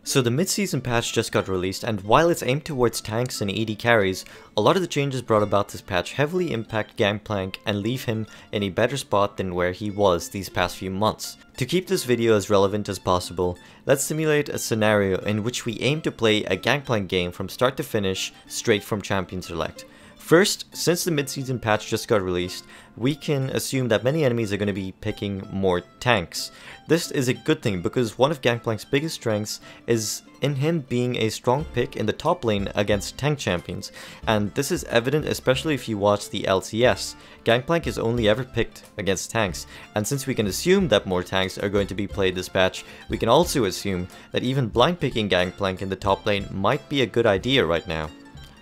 So the mid-season patch just got released, and while it's aimed towards tanks and AD carries, a lot of the changes brought about this patch heavily impact GANGPLANK and leave him in a better spot than where he was these past few months. To keep this video as relevant as possible, let's simulate a scenario in which we aim to play a GANGPLANK game from start to finish straight from Champion Select. First, since the mid-season patch just got released, we can assume that many enemies are going to be picking more tanks. This is a good thing because one of GANGPLANK's biggest strengths is in him being a strong pick in the top lane against tank champions, and this is evident especially if you watch the LCS. GANGPLANK is only ever picked against tanks, and since we can assume that more tanks are going to be played this patch, we can also assume that even blind picking GANGPLANK in the top lane might be a good idea right now.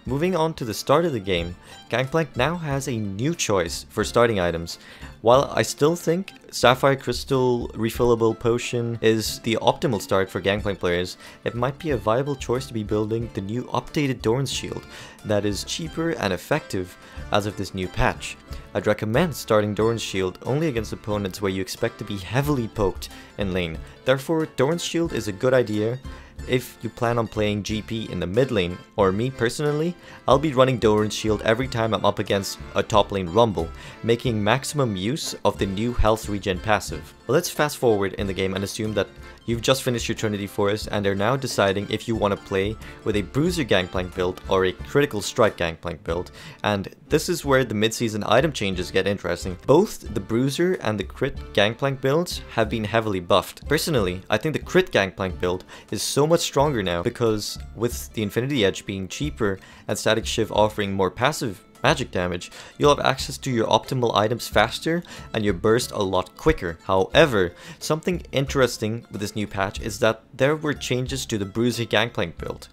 Moving on to the start of the game, GANGPLANK now has a new choice for starting items. While I still think Sapphire Crystal Refillable Potion is the optimal start for GANGPLANK players, it might be a viable choice to be building the new updated Doran's Shield that is cheaper and effective as of this new patch. I'd recommend starting Doran's Shield only against opponents where you expect to be heavily poked in lane. Therefore, Doran's Shield is a good idea if you plan on playing GP in the mid lane, or me personally, I'll be running Doran's Shield every time I'm up against a top lane rumble, making maximum use of the new health regen passive. Let's fast forward in the game and assume that you've just finished your Trinity Forest and are now deciding if you want to play with a Bruiser GANGPLANK build or a Critical Strike GANGPLANK build, and this is where the mid-season item changes get interesting. Both the Bruiser and the Crit GANGPLANK builds have been heavily buffed. Personally, I think the Crit GANGPLANK build is so much stronger now because with the Infinity Edge being cheaper and Static Shiv offering more passive magic damage, you'll have access to your optimal items faster and your burst a lot quicker. However, something interesting with this new patch is that there were changes to the Bruiser GANGPLANK build.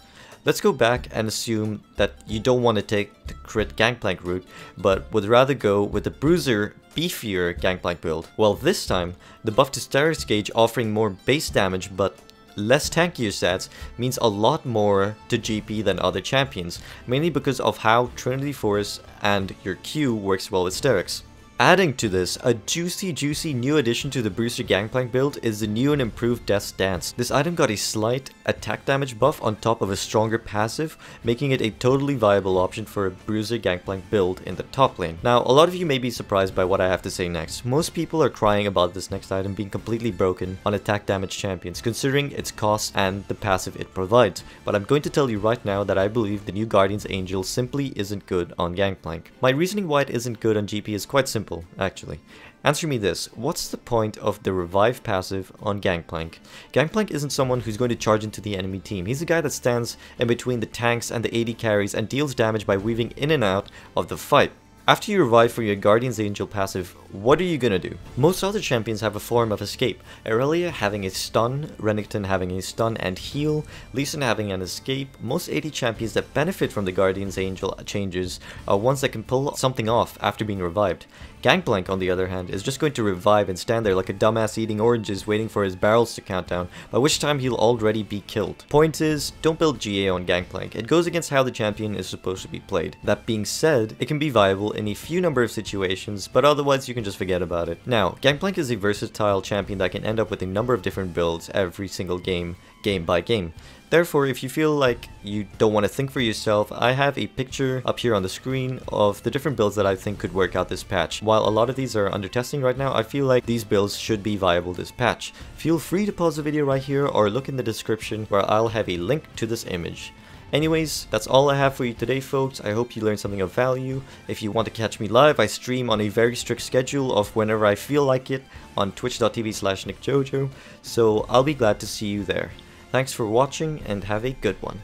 Let's go back and assume that you don't want to take the Crit GANGPLANK route, but would rather go with the Bruiser beefier GANGPLANK build. Well, this time, the buff to Status Gauge offering more base damage but less tankier stats means a lot more to GP than other champions, mainly because of how Trinity Force and your Q works well with Sterix. Adding to this, a juicy new addition to the Bruiser GANGPLANK build is the new and improved Death's Dance. This item got a slight attack damage buff on top of a stronger passive, making it a totally viable option for a Bruiser GANGPLANK build in the top lane. Now, a lot of you may be surprised by what I have to say next. Most people are crying about this next item being completely broken on attack damage champions, considering its cost and the passive it provides. But I'm going to tell you right now that I believe the new Guardian's Angel simply isn't good on GANGPLANK. My reasoning why it isn't good on GP is quite simple. Actually. Answer me this, what's the point of the revive passive on GANGPLANK? GANGPLANK isn't someone who's going to charge into the enemy team. He's a guy that stands in between the tanks and the AD carries and deals damage by weaving in and out of the fight. After you revive for your Guardian's Angel passive, what are you gonna do? Most other champions have a form of escape. Irelia having a stun, Renekton having a stun and heal, Lee Sin having an escape. Most AD champions that benefit from the Guardian's Angel changes are ones that can pull something off after being revived. GANGPLANK, on the other hand, is just going to revive and stand there like a dumbass eating oranges waiting for his barrels to count down, by which time he'll already be killed. Point is, don't build GA on GANGPLANK. It goes against how the champion is supposed to be played. That being said, it can be viable in a few number of situations, but otherwise you can just forget about it. Now, GANGPLANK is a versatile champion that can end up with a number of different builds every single game by game. Therefore, if you feel like you don't want to think for yourself, I have a picture up here on the screen of the different builds that I think could work out this patch. While a lot of these are under testing right now, I feel like these builds should be viable this patch. Feel free to pause the video right here or look in the description where I'll have a link to this image. Anyways, that's all I have for you today, folks. I hope you learned something of value. If you want to catch me live, I stream on a very strict schedule of whenever I feel like it on twitch.tv/Nikjojo, so I'll be glad to see you there. Thanks for watching and have a good one.